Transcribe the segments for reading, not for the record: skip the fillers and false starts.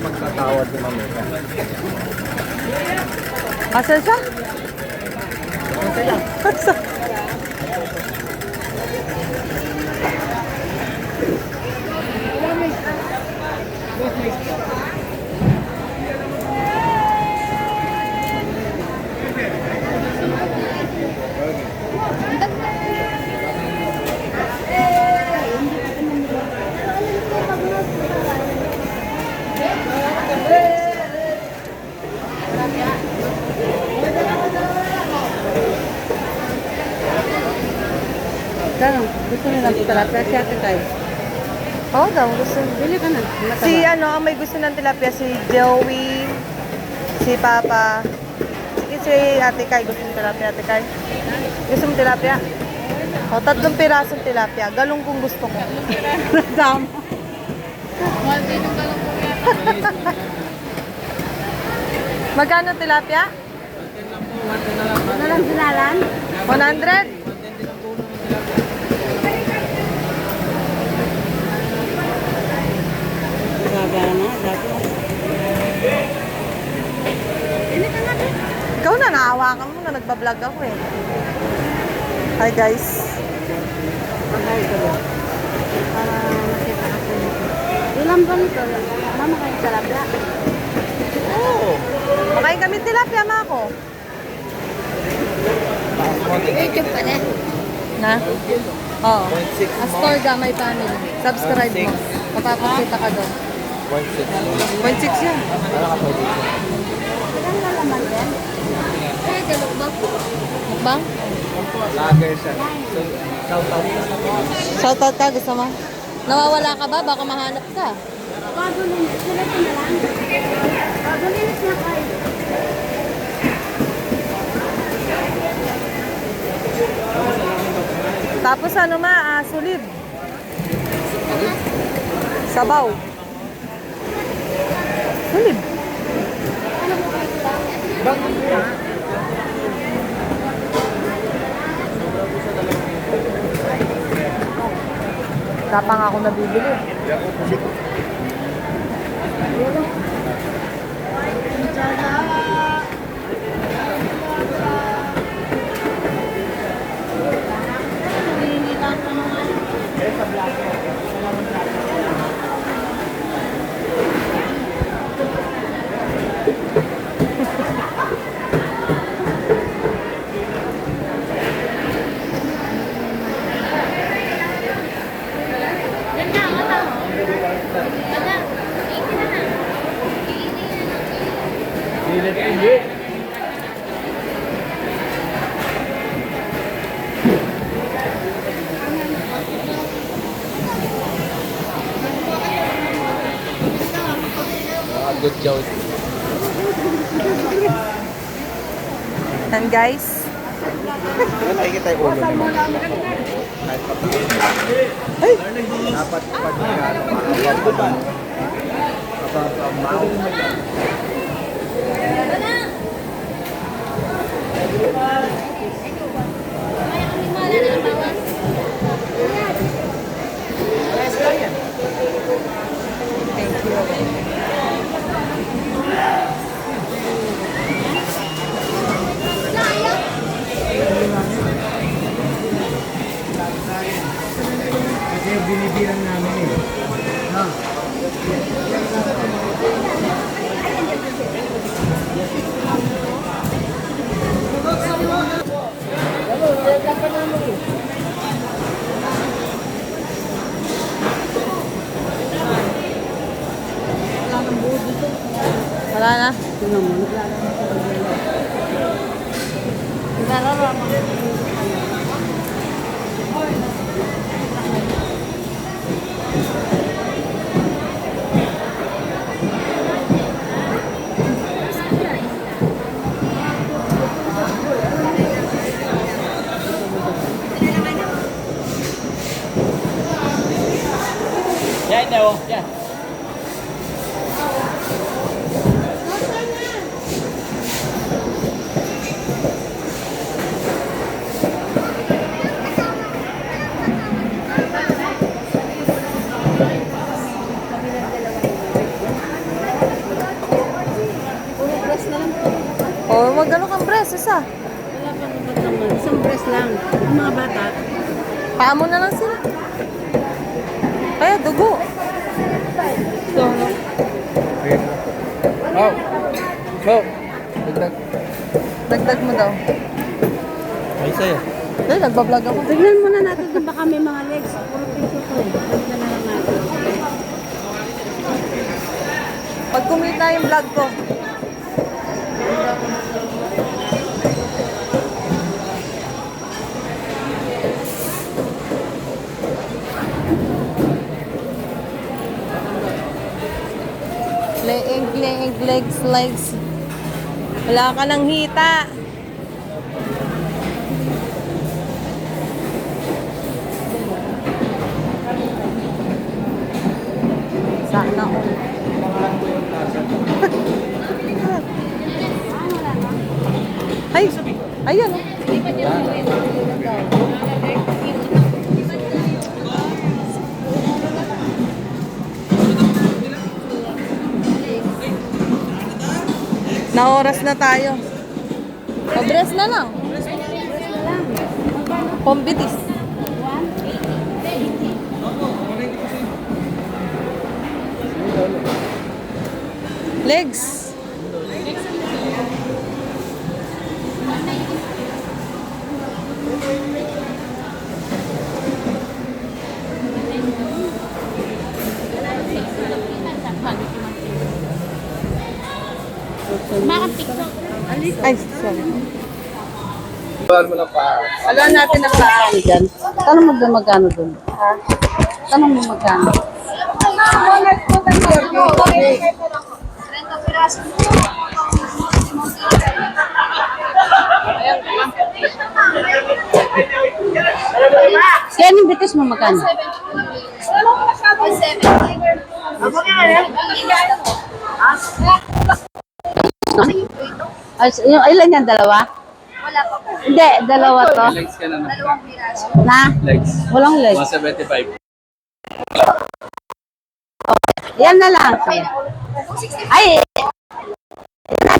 magtatawad si Mamita. Asan siya? Asan? Kano, gusto nila ng tilapia si Ate Kai. Oo daw, gusto. Bili ka na. Si ang may gusto ng tilapia, si Joey, si Papa. Sige, si Ate Kai, gusto ng tilapia, Ate Kai. Gusto mo tilapia? O, 3 pirasong tilapia. Galong kung gusto ko. Dam. Magkano tilapia? Ano lang sinalan? 100? Grabe na, dati. Ikaw na, naawakan mo na. Nagbablog ako eh. Hi guys. Pagay ko ba? Para makita ako nito. Ilan ba nito? Mama kayo tilapia. Oo. Makain kami tilapia, ma ako. YouTube pa na. Na? Oo. 0.6 Astorga, my family. Subscribe mo. Mapapakita ka doon. 0.6 yan. Ano ka pwede? Ilan na naman yan? Kaya galok ba? Mukbang? Lager siya. So, shout out. Shoutout ka, gusto mo? Nawawala ka ba? Baka mahanap ka. Pagulinis. Sila ko na lang. Pagulinis na kayo. Tapos ano sulib. Sabaw. Sulib. Kapang ako nabibili. Good job. And guys, Nakikita yung ulo mo. Kahit pa ay, dapat pag makakababa. Kasi binibilang namin eh. No? wala na. Tingnan mo, naglalaro. Yan daw. Yan. O, mag-ano kang breast, isa. Wala pa naman. Isang breast lang. Yung mga bata. Paa mo na lang sila. Kaya, dugo. So, ano? Oh. Oh. Dagdag. Dagdag mo daw. Ay, sa'yo. Dahil, nagbablog ako. Tignan muna natin kung baka may mga legs. Puro piso to. Tignan na lang natin. Pag kumita yung vlog ko. Legs. Wala ka ng hita. Sana all. Ay, ayan. Na oras na tayo. Pabres na lang. Pambitis. Legs. Ay, sorry. Bawal mo na pa. Alam natin ang paa. Dyan. Tanong mo doon magkano doon. Ha? Tanong mo magkano. Kaya yung bitis mo magkano? Ay, yung ilan yan? Dalawa? Wala pa po. Hindi, dalawa to. Legs ka na na. Dalawang piraso. Na? Legs. Walang leg. 175. Yan na lang. Ay!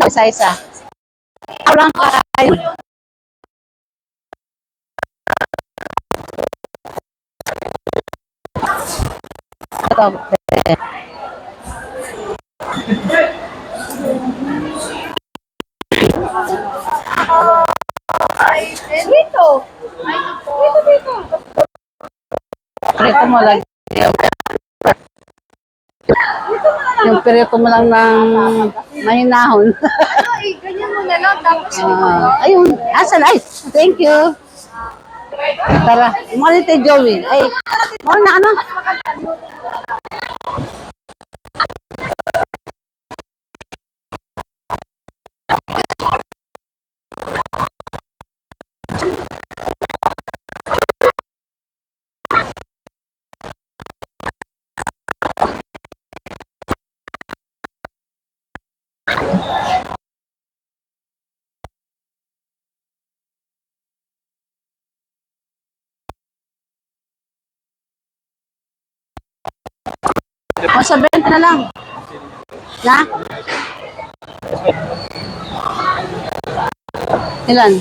Isa-isa. Walang kayo. Ito. Dito. Dito. Prito mo lang. Yung prito mo lang ng mahinahon. Ano eh, ganyan mo na lang. Tapos Ayun. Asan? Ay, thank you. Tara. Umalit tayo, Joey. Ay, mo na ano? O, sa 20 na lang. Na? Ilan?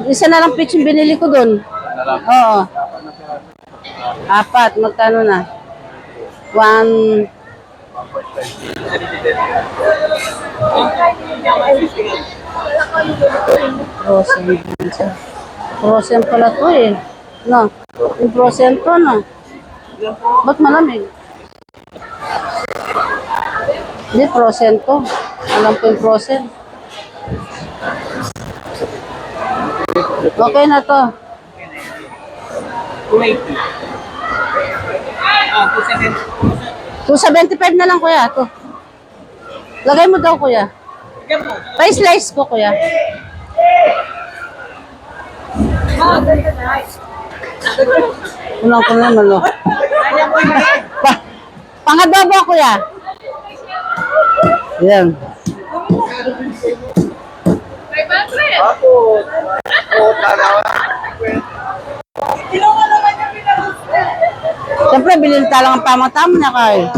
Isa na lang pitch yung binili ko dun. Oo. Apat. Magkano na? 1... Frozen pala to eh. No? Yung frozen to, no? Ba't malamig? Hindi, frozen to. Alam ko yung frozen. Okay na to. 275 na lang, kuya. To. Lagay mo daw, kuya. Pa-slice ko, kuya. Unang ko naman, no? Pangadobo, kuya. Yan. Siyempre, bilhin talang ang pamatama niya kayo.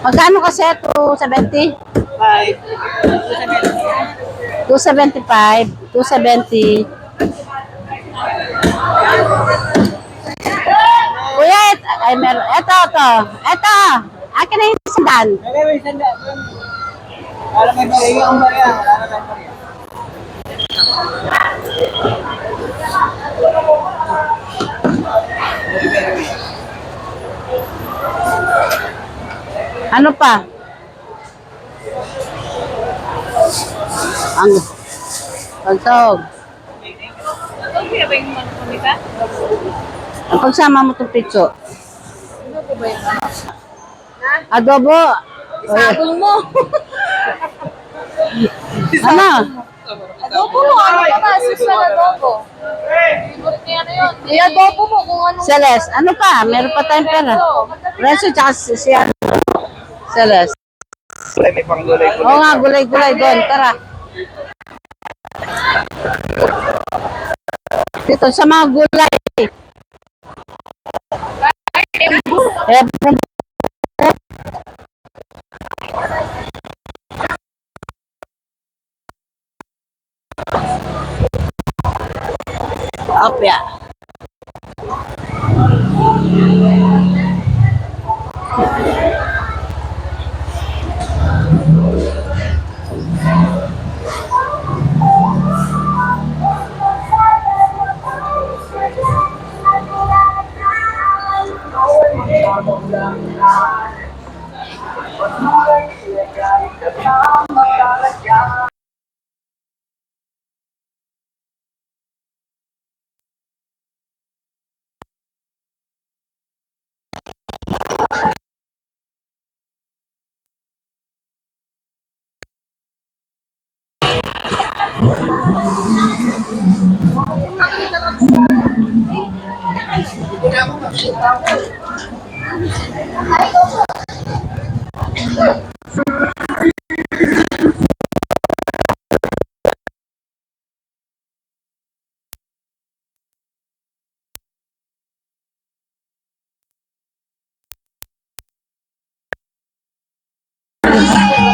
Magkano kasi? 270? 275. 270. Kuya, ay meron. Ito. Akin na yung sandan. Alam mo, bariya ang bariya. Wala na tayong bariya. Ano pa? Ang pagtog. Ang pagsama mo itong pitso. Adobo. Sabong mo. Ano? Adobo mo. Ano ka ba? Susan adobo. Favorite niya ano yun. I-adobo mo kung ano. Celeste, ano pa? Meron pa tayong pera. Renzo tsaka si Celeste. May panggulay ko. Oo nga, gulay-gulay doon. Tara. Dito sa mga gulay. Opya.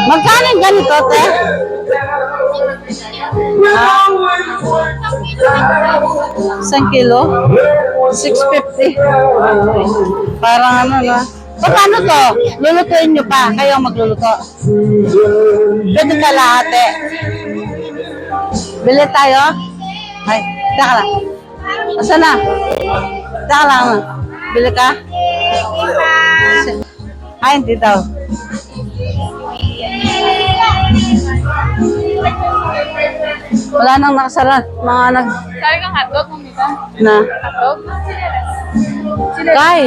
Magkano yung ganito, te? Isang kilo? 650. Parang ano, no? Paano to? Lulutuin nyo pa? Kayo ang magluluto? Pwede kalahati. Bili tayo? Ay, teka lang. Asan na? Teka lang. Bili ka? Ay, hindi daw. Wala nang nakasara. Mga Kaya kang hotdog mo dito? na. Hotdog? Kay,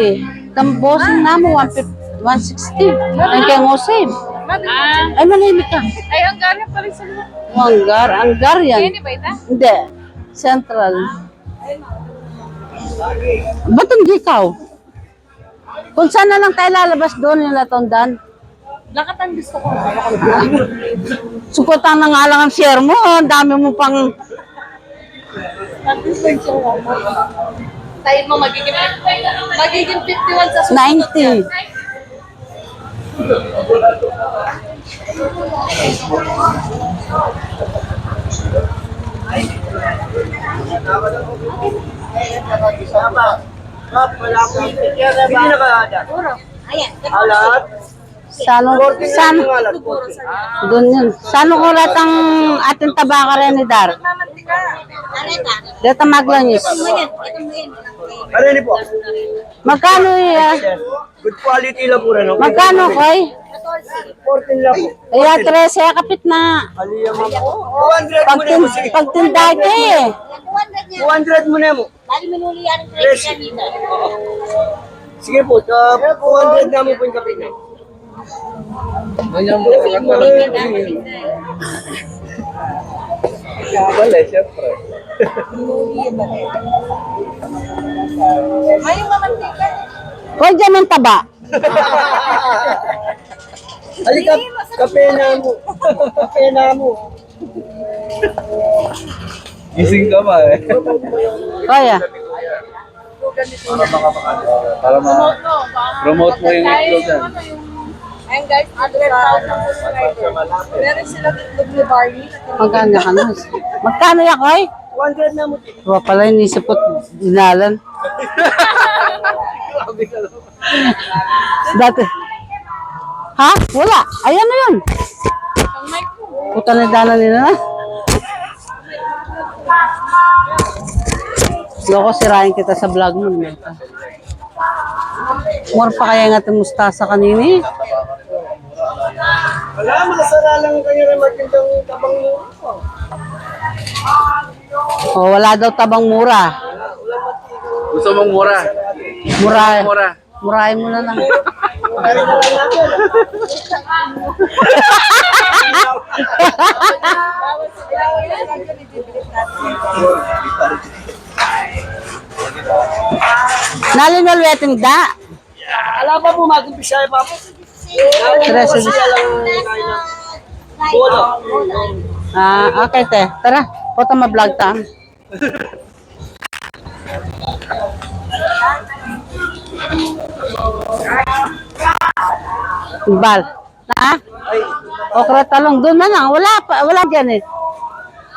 tambosin na mo, 160. Ang kaya mo save. Ay, manahimik ka. Ay, ang gano'n pa rin sa mga. Anggar yan. Hindi ba ito? Hindi. Central. Ba't hindi ikaw? Kung saan na lang tayo lalabas doon yung latondan. Lakatan gusto ko. Sukutan na nga lang ang share mo. Ang dami mo pang... Tayo mo magiging 51 sa 90. Alat. Sano doon yun. Sano ulat ang ating tabaka rin ni Dar? Dito maglanis. Ano yun po? Magkano Good quality lang po rin. magkano koy? 14 lang po. Kaya 13 kapit na. Aliyah mo po. 200 mo na mo. Sige. Pagtinda ka eh. 200 mo na mo. Dali minuli yan ang Yes. Sige po. 200 na mo po yung kapit na. Wala, siyempre. Koy dyan ang taba. Halika, kape na mo. Kape na mo. Gising ka ba eh? Koy Para ma-promote mo yung itlog yan. Ayun guys, 100,000 subscribers. Meron silang itlog ni Barney. Magkano ka na? Magkano yan, Koy? 100 na mo. Diba pala, inisip ko, dinalan. Dati. Ha? Wala. Ayan na yun. Ang mic ko. Puta na dalan nila na. Loko, sirahin kita sa vlog mo. More pa kaya nga itong mustasa kanina eh. Wala, masara lang kayo rin magandang tabang mo. Oh, wala daw tabang mura. Gusto mong mura? Mura. Mura. Murahin mo na lang. Kaya na lang natin. Nalinal weting da. Alam pa po, mag-umpisa pa po. Tres. Bolo. Ah, okay te. Tara, foto ma-vlog ta. Bal. Ha? Okra talong doon na lang. Wala diyan eh.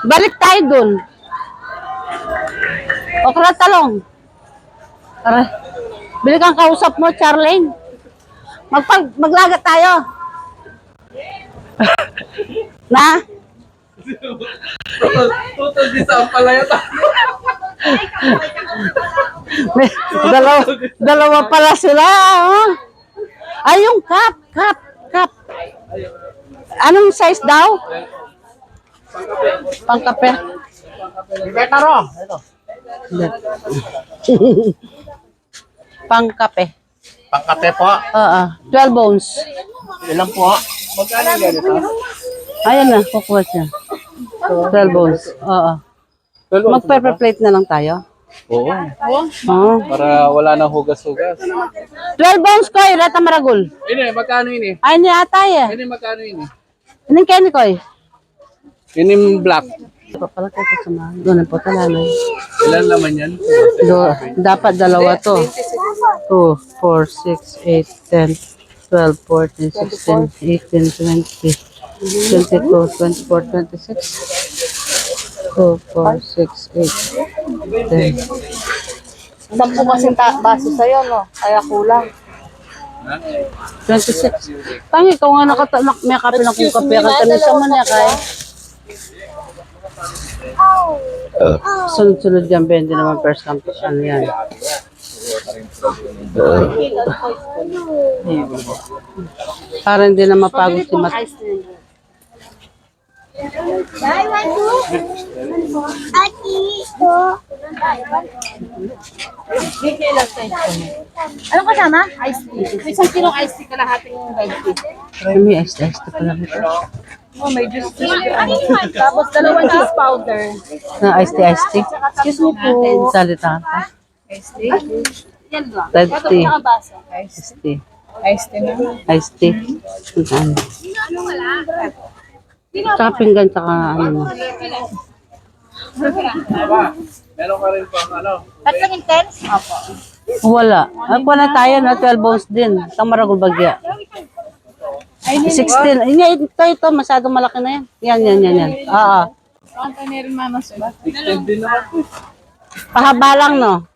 Balik tayo doon. Okra talong. Tara. Bili kang kausap mo, Charlene. Maglaga tayo. Na? Total di sa palaya ta. Dalawa pala sila. Oh. Ay, yung cup. Anong size daw? Pangkape. Beta ro. Ito. Pangkape. Pangkape po. Oo. 12 bones. Ilan po? Magkano ganito? Ayan na, kukuha siya. 12 bones. Oo. Mag-pepper plate na lang tayo. Oo. Oo. Para wala nang hugas-hugas. 12 bones ko, Reta Maragul. Ini, magkano ini? Ay, ni atay eh. Ini, magkano ini? Anong Kenny ko eh? Ini black. Pala kayo kasama. Doon po talanay. Ilan laman yan? Dapat dalawa to. 2, 4, 6, 8, 10, 12, 14, 16, 18, 20, 22, 24, 26. 2, 4, 6, 8, 10. 10 kasing baso sa'yo, no? Kaya kulang. 26. Tangi, ikaw nga may kape na kung kape. Kanisa mo niya kaya. Sunod-sunod yan, Ben. Hindi naman first come to ano yan. Para hindi na mapagod si Mat. Anong kasama? Ice tea. Isang kilong ice tea, kalahating red tea. May ice pala nito. Oh, may juice tea. Tapos dalawang cheese powder. Na ice tea. Excuse me po. Salita ka. Ice tea? Yan lang. Red tea. Nakabaso. Ice tea. Ice tea na. Ice tea. Ano? Tsaka pinggan, tsaka ano. Meron ka rin pang ano? Tatlong intense? Opo. Wala. Ako na tayo na 12 bones din. Itang Maragul Bagya. 16. Ito. Masyadong malaki na yan. Yan. Oo. Ang tanir manos ba? Extend din naman. Pahaba lang, no?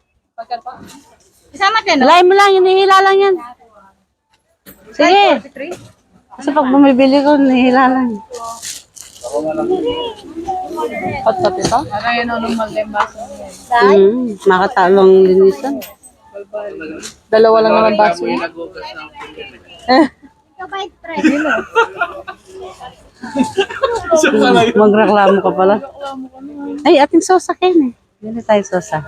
Isama din, no? Alay mo lang, hinihila lang yan. Sige. Kasi pag bumibili ko, hinihila lang. Hot top ito? Parang yun ang normal din baso niya. Makatalong linisan. Dalawa lang naman baso niya. Nagugas ng Magreklamo ka pala. Ay, ating sosa Ken eh. Bili tayo sosa.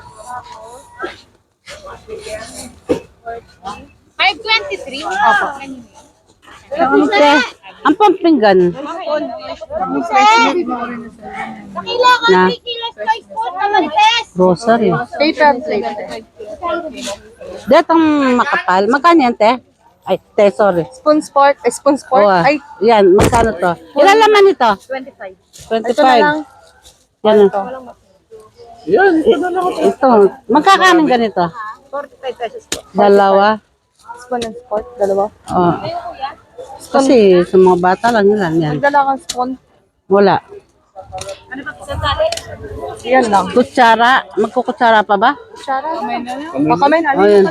523? Opo. Okay. Ang pampinggan. Kailangan Na 3 kilos spice po naman, Tess! grocery. Paper plate. Detong makapal. Magkano yan, te? Ay, te, sorry. Spoon sport. Spoon sport? Oo, Ay, yan, magkano to? Ilan laman ito? 25. 25. Ito na lang. Yan. Yan. Ito. Magkakanin ganito? 45 pesos po. Dalawa. Spoon and sport, dalawa. Oh. Kasi sa mga bata lang yan. Magdala kang spoon. Wala. Yan lang. Kutsara. Magkukutsara pa ba? Kutsara. Baka may O yan.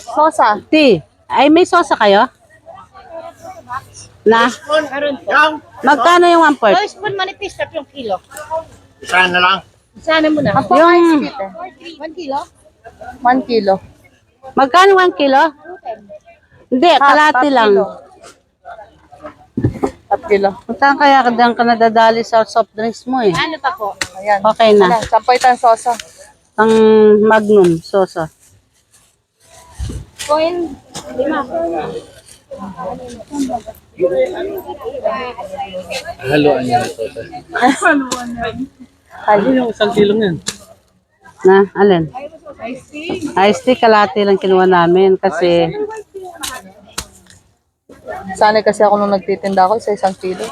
Sosa. T. Ay, may sosa kayo? Na? Magkano yung 1 quart? Spoon manipis, 3 kilo. Isa na lang. Sana mo na. Ako Yung- ice kit eh. 1 kilo? 1 kilo. Magkano 1 kilo? Hindi, kalati lang. 3 kilo. Saan kaya ka nadadali sa soft drinks mo eh? Ano pa po? Ayan. Okay na. Ayan, sampay tayong sosa. Ang Magnum, sosa. Coin, 5. Haluan niya ito. Ano yung 1 kilong yan? Na, alin? Ice tea, kalati lang kinuha namin kasi Sanay kasi ako nung nagtitinda ako sa 1 kilo.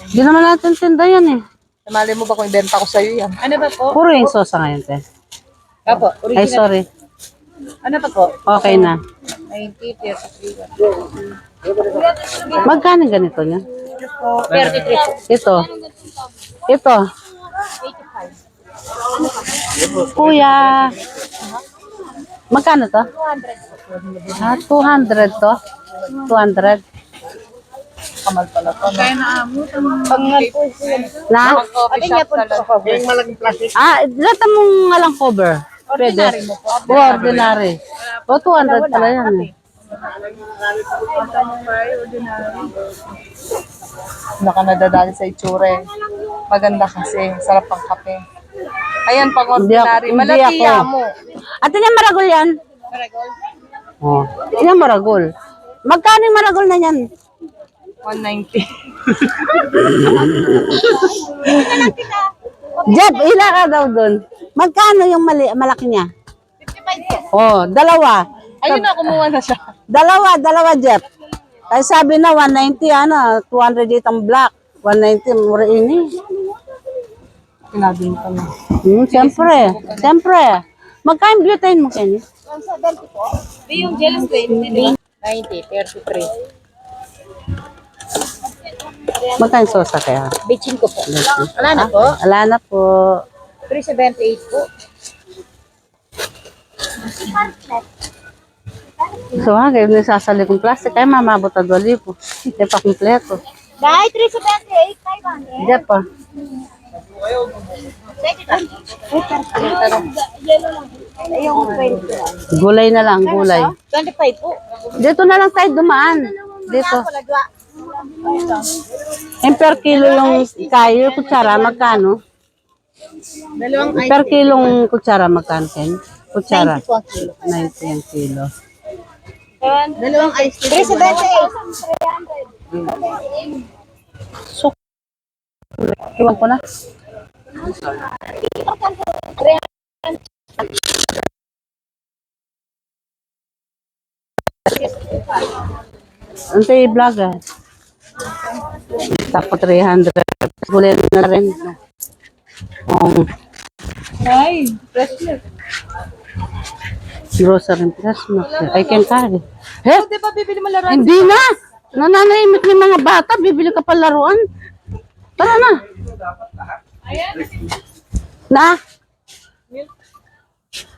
di naman natin tinda yan eh. Mali mo ba kung ibenta ko sa'yo yan? Ano ba po? Puro yung sosa ngayon, te. Apo, Ay, sorry. Ano pa po? Okay na. 90, 33. Magkano ganito niya? 33 po. Ito. Ito. Kuya. Magkano to? 200. Ah, 200 to? 200. Kamal pala to. No? Pangal po siya. Na? Coffee shop na lang. Yung malaking plastic. Ah, lata mong ngalang cover. Pwede. Ordinary. O, 200 pala yan eh. Naka nadadali sa itsura eh. Maganda kasi. Sarap ang kape. Ayan, pang ordinary. Hindi Malatiya ako. mo. Ate niya maragol yan? Oh, yan maragol. Magkano yung maragol na yan? 190. Jeff, ila ka daw doon. Magkano yung malaki niya? 55 Oh, dalawa. Ayun na, kumuha na siya. Dalawa, Jeff. Ay sabi na 190, ano, 208 ang black. 190, mura ini. Pinabinta na. Siyempre. Magkano butane mo, Kenny? Yung jealous 20, 90, 33. Magkano sosa kaya? Bitchin ko po. Wala na po. Wala na po. 378 po. So, ngayon nasasali kong plastic, ay mamabot ang 2,000. Hindi pa kumpleto. Dahil 378, 500. Jeff pa. Yung 20. Gulay na lang, gulay. 25 po. Dito na lang tayo dumaan. Dito. Lagwa. Yung per kilo yung kayo, kutsara, magkano? Dalawang Per kilong kutsara, magkano, Ken? Kutsara. 90 po ang kilo. 90 ang kilo. Dalawang ice cream. 378. So, iwan ko na. Antay vlog ah. Tako 300. Gulay na rin. Ay, fresh milk. Grocery plus I can carry. He? Di ba bibili mo laruan? Hindi na! Nananahimik ng mga bata. Bibili ka pa laruan. Tara na. Na?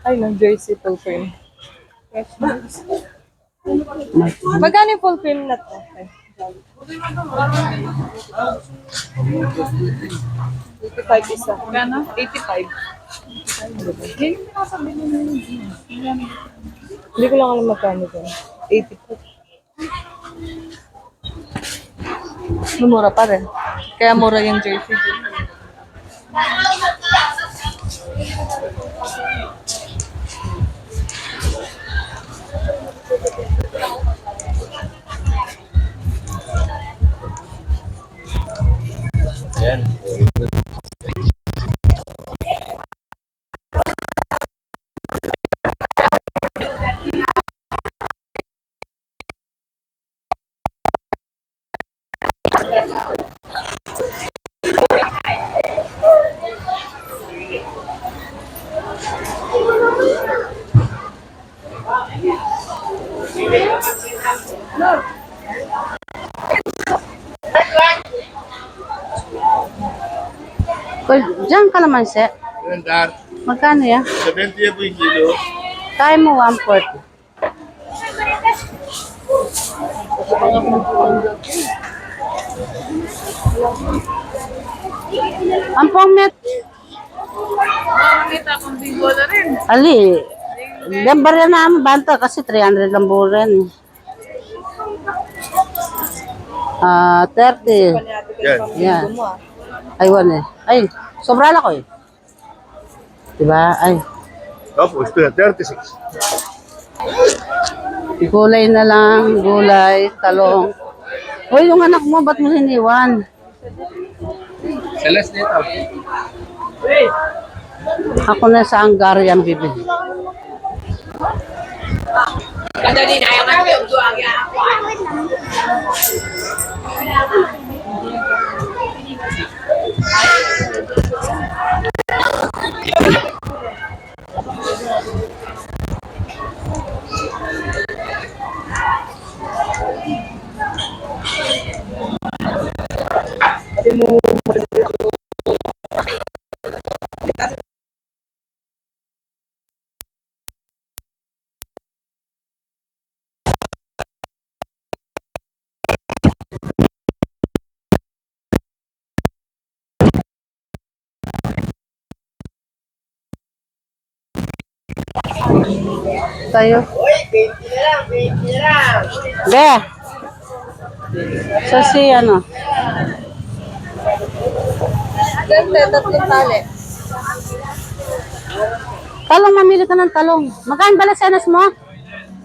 Ay, ng jersey full cream. Magkano yung full cream na to? Okay. 85 isa. Gano? 85. Hindi ko lang alam magkano dyan. 82. Mura pa rin. Kaya mura yung jersey. Ayan. Diyan kalamansi. Randar, Magkano yan? 70 po yung kilo. Kaya mo 1/4. Ampong met. Kita kong bigo na rin. Ali, gambar yan namin banta kasi 300 lang bulan. 30. Yan. Yan. Aywan eh. Ay, sobra lang ko eh. Diba? Ay, Tapos, ito na, 36. gulay na lang, gulay, talong. Uy, yung anak mo, ba't mo hiniwan? Salas dito. Ako na sa Hungarian bibili. Tayo. Be. So si ano? Ganda, tatlong tali. Talong, mamili ka ng talong. Magkano ba senas mo?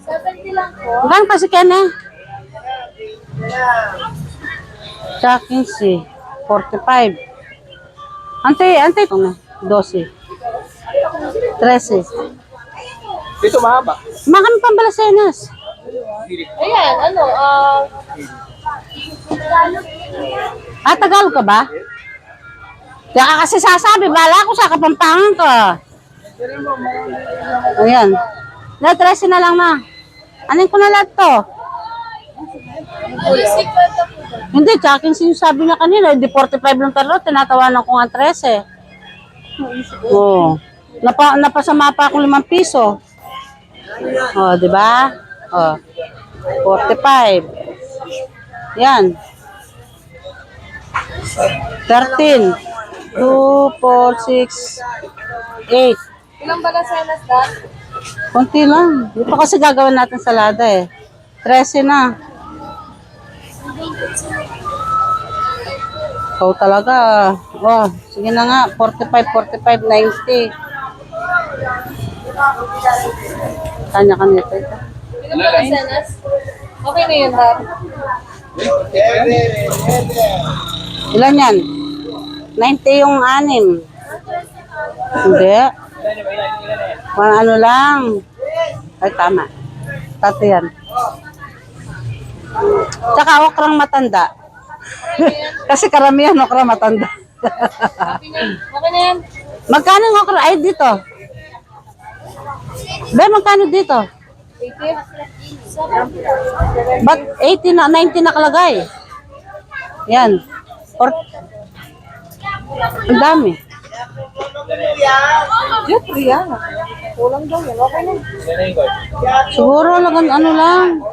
70 lang po. Magkano pa si Kene? Sa 15, 45. Ante, 12. 13. Dito mahaba. Makami pang balasenas. Ayan, ano, Tagal ka ba? Kaya ka kasi sasabi, bala ko sa Kapampangan ka. Ayan. Na 13 na lang na. Anin ko na lahat to? Hindi, tsakin sinasabi niya kanina, hindi 45 lang talo, tinatawanan ko nga 13. Oo. Napasama pa ako 5 piso. Oh, di ba? Oh. 45. Yan. 13. 2, 4, 6, 8. Ilang balasenas dan? Konti lang. Di pa kasi gagawin natin salada eh. 13 na. Ikaw talaga. Oh, sige na nga. 45, 45, 90. Kanya-kanya tayo. Ilang balasenas? Okay na yun, Rar. Ilan yan? 90 yung 6. Hindi. Ano lang. Ay, tama. Tato yan. Tsaka okrang matanda. Kasi karamihan okrang matanda. Okay na yan. Magkano yung okra? Ay, dito. Be, magkano dito? 80? Ba't 80 na, 90 nakalagay? Yan. Ang dami. Jeffrey, yan. Kulang daw yan. Okay na. Siguro lang ano lang.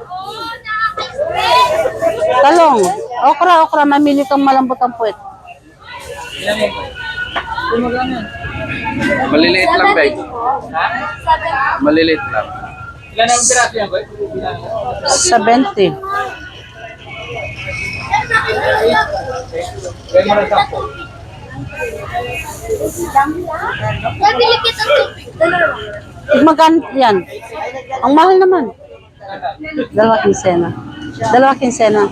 Talong. Okra. Mamili kang malambot ang puwet. Maliliit lang, Beg. Maliliit lang. Ilan ang piraso yan, Boy? 70. Beg mo na 10. Nabili kita ng tubig. Magkano yan? Ang mahal naman. 2 kinsena. 2 kinsena.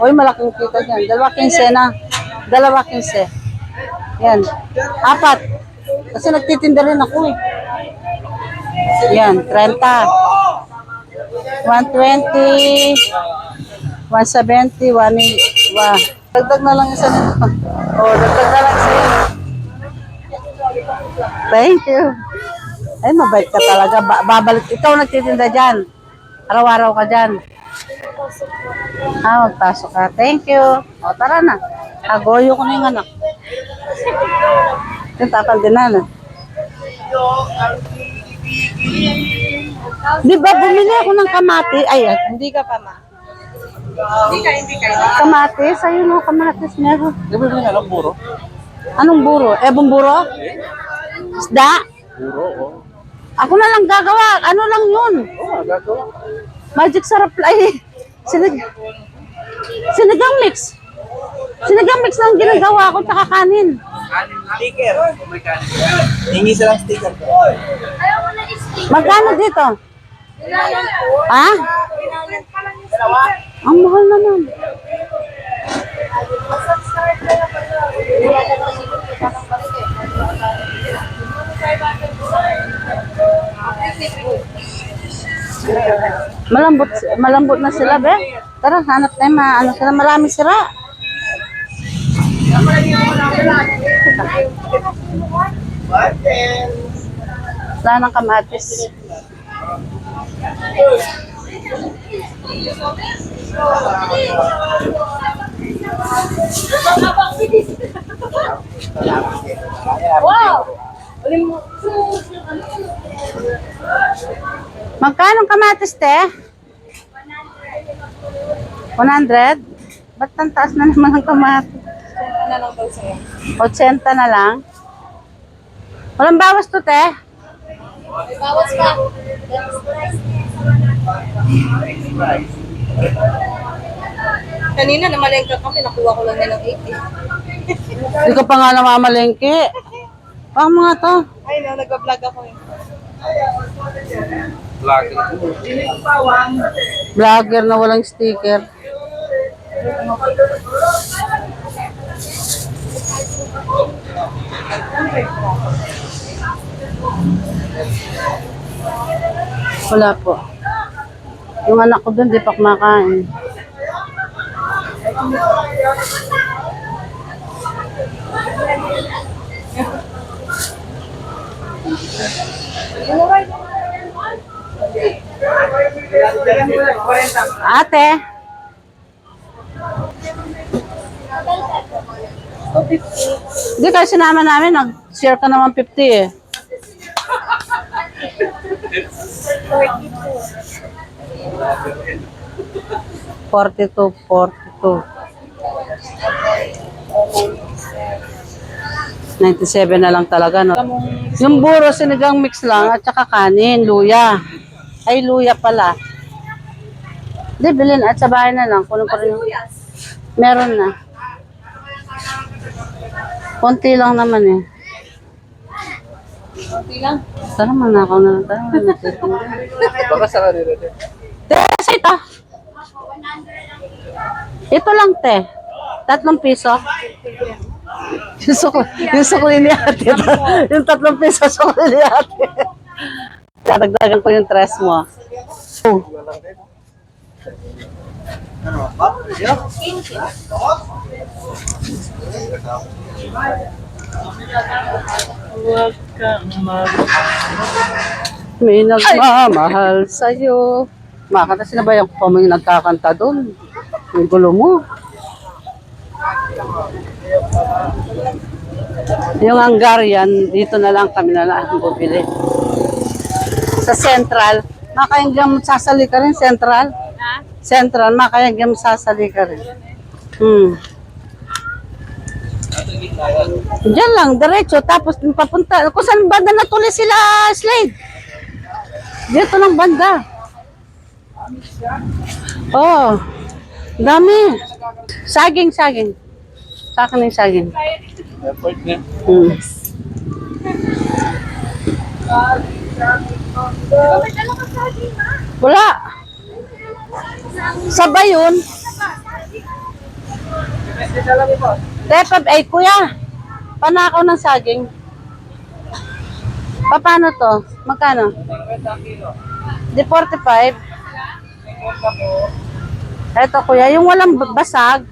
Uy, malaking kita yan. 2 kinsena. 2 kinse. Yan. 4. Kasi nagtitinda rin ako eh. Yan, 30. 120. 170. 180. Wow. Dagdag na lang isa nito. Oh, dagdag na lang isa. Thank you. Ay, mabait ka talaga. Babalik. Ikaw nagtitinda dyan. Araw-araw ka dyan. Magpasok ka. Thank you. O, tara na. Agoyo ko na yung anak. Yung tapandinan. Di ba bumili ako ng kamati? Ay, Hindi ka pa, ma. kamatis. Ayun o, kamatis meron. Di ba yung alam, buro? Anong buro? Ebong buro? Isda? Buro, oh. Ako na lang gagawa. Ano lang yun? Oo, gagawa. Magic sarap. Ay, sinigang mix. Sinigang mix lang ginagawa ko tsaka kanin. Sticker. Hingi silang sticker. Magkano dito? Ha? Ang mahal naman. Malambot na sila, be. Tara, hanap tayo, ano sila, marami sira. Wala ng kamatis. Wow! Magkano ang kamatis, te? 100? Ba't ang taas na naman ang kamatis? 80 na lang? Walang bawas to, te? Bawas pa. Kanina namalengka kami, nakuha ko lang nila ng 80. Hindi ka pa nga namamalengke. Pang mga to. Ay, no, nag-vlog ako eh. Lagi. Vlogger na walang sticker. Wala po. Yung anak ko dun, di pa kumakain. Ate. Hindi kayo sinama namin, nag-share ka naman 50 eh. $42. $97 na lang talaga, no? Yung buro, sinigang mix lang, at saka kanin, luya. Ay, luya pala. Hindi, bilhin at sa bahay na lang. Kunin ko rin. Meron na. Konti lang naman eh. Konti lang. Tara, manakaw na lang tayo. Baka sa kanila din. Tes, ito. Ito lang, te. 3 piso. Yung sukli ni ate. Yung 3 piso sukli ni ate. Dadagdagan ko yung 3 mo. Oh. May nagmamahal sa'yo. Makakanta sila ba yung pamang nagkakanta doon? Yung gulo mo. Yung Hungarian, dito na lang kami na lang bumili. Sa Central, makayang sasali ka rin, Central? Central, makayang sasali ka rin. Diyan lang, diretso, tapos papunta. Kung saan banda natuloy sila, Slade? Dito lang banda. Oh, dami. Saging. Sa akin yung saging. Effort niya. Wala. Sabay yun. Tepab, ay kuya. Panakaw ng saging. Paano to? Magkano? Di 45. Eto kuya, yung walang basag.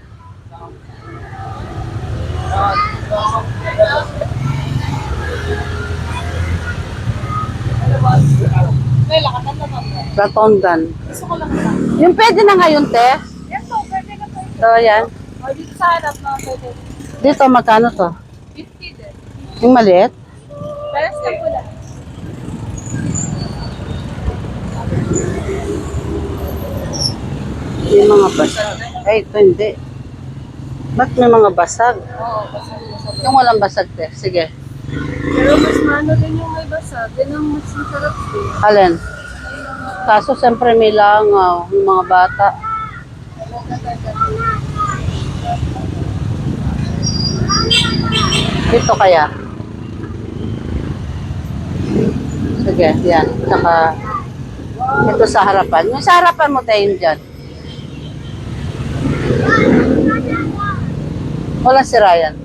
May lakatan na naman. Ratondan. Gusto ko lang lang. Yung pwede na ngayon, te? Yan to, pwede na to. So, yan. O, dito sa harap na pwede. Dito, magkano to? 50 Yung maliit? Pares ka pula. Yung mga basag. Ay, ito hindi. Ba't may mga basag? Oo, basag. Yung walang basag, te. Sige. Pero mas maano din yung may basag. Yan ang mas masarap din. Alin? Kaso, siyempre may langaw. Yung mga bata. Dito kaya? Sige, yan. Saka, ito sa harapan. Yung sa harapan mo tayo dyan. Wala si Ryan.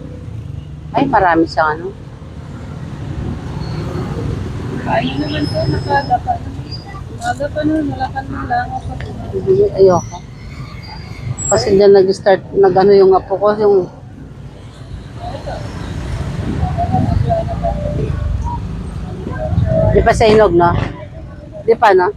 Ay, marami siyang ano. Kain naman to, nakadapa na. Umaga pa nun, malakan ng langaw pa po. Hindi, ayoko. Kasi dyan nag-start, nag-ano yung apo ko, yung... Di pa sa inog, no? Di pa, no?